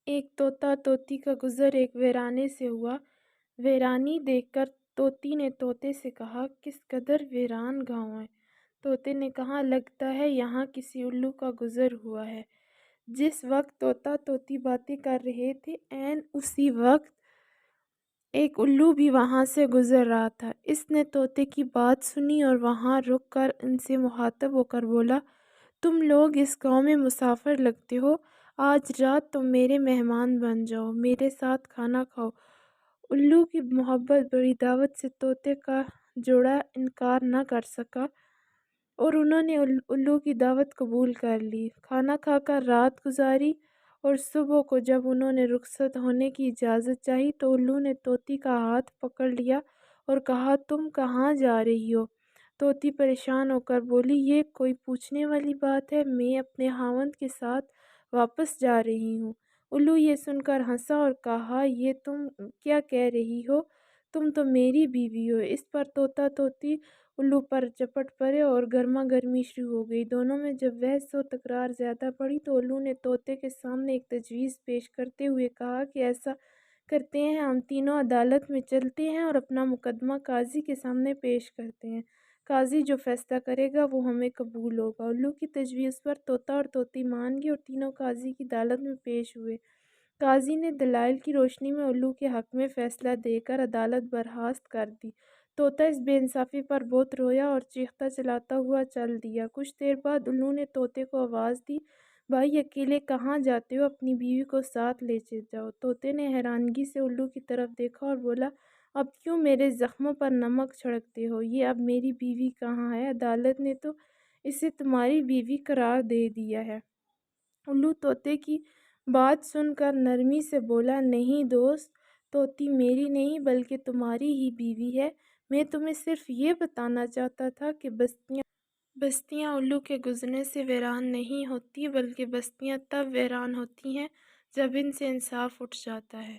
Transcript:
ایک طوطا طوطی کا گزر ایک ویرانے سے ہوا۔ ویرانی دیکھ کر طوطی نے طوطے سے کہا، کس قدر ویران گاؤں ہے۔ طوطے نے کہا، لگتا ہے یہاں کسی الو کا گزر ہوا ہے۔ جس وقت طوطا طوطی باتیں کر رہے تھے، عین اسی وقت ایک الو بھی وہاں سے گزر رہا تھا۔ اس نے طوطے کی بات سنی اور وہاں رک کر ان سے مخاطب ہو کر بولا، تم لوگ اس گاؤں میں مسافر لگتے ہو، آج رات تم میرے مہمان بن جاؤ، میرے ساتھ کھانا کھاؤ۔ الو کی محبت بڑی دعوت سے طوطے کا جوڑا انکار نہ کر سکا اور انہوں نے الو کی دعوت قبول کر لی۔ کھانا کھا کر رات گزاری اور صبح کو جب انہوں نے رخصت ہونے کی اجازت چاہی تو الو نے طوطی کا ہاتھ پکڑ لیا اور کہا، تم کہاں جا رہی ہو؟ طوطی پریشان ہو کر بولی، یہ کوئی پوچھنے والی بات ہے، میں اپنے خاوند کے ساتھ واپس جا رہی ہوں۔ الو یہ سن کر ہنسا اور کہا، یہ تم کیا کہہ رہی ہو؟ تم تو میری بیوی ہو۔ اس پر طوطا طوطی الو پر چپٹ پڑے اور گرما گرمی شروع ہو گئی۔ دونوں میں جب بحث و تکرار زیادہ بڑھی تو الو نے طوطے کے سامنے ایک تجویز پیش کرتے ہوئے کہا کہ ایسا کرتے ہیں، ہم تینوں عدالت میں چلتے ہیں اور اپنا مقدمہ قاضی کے سامنے پیش کرتے ہیں، قاضی جو فیصلہ کرے گا وہ ہمیں قبول ہوگا۔ الو کی تجویز پر طوطا اور طوطی مان گئے اور تینوں قاضی کی عدالت میں پیش ہوئے۔ قاضی نے دلائل کی روشنی میں الو کے حق میں فیصلہ دے کر عدالت برخاست کر دی۔ طوطا اس بے انصافی پر بہت رویا اور چیختا چلاتا ہوا چل دیا۔ کچھ دیر بعد الو نے طوطے کو آواز دی، بھائی اکیلے کہاں جاتے ہو؟ اپنی بیوی کو ساتھ لے جاؤ۔ طوطے نے حیرانگی سے الو کی طرف دیکھا اور بولا، اب کیوں میرے زخموں پر نمک چھڑکتے ہو؟ یہ اب میری بیوی کہاں ہے؟ عدالت نے تو اسے تمہاری بیوی قرار دے دیا ہے۔ الو طوطے کی بات سن کر نرمی سے بولا، نہیں دوست، طوطی میری نہیں بلکہ تمہاری ہی بیوی ہے۔ میں تمہیں صرف یہ بتانا چاہتا تھا کہ بستیاں الو کے گزرنے سے ویران نہیں ہوتی بلکہ بستیاں تب ویران ہوتی ہیں جب ان سے انصاف اٹھ جاتا ہے۔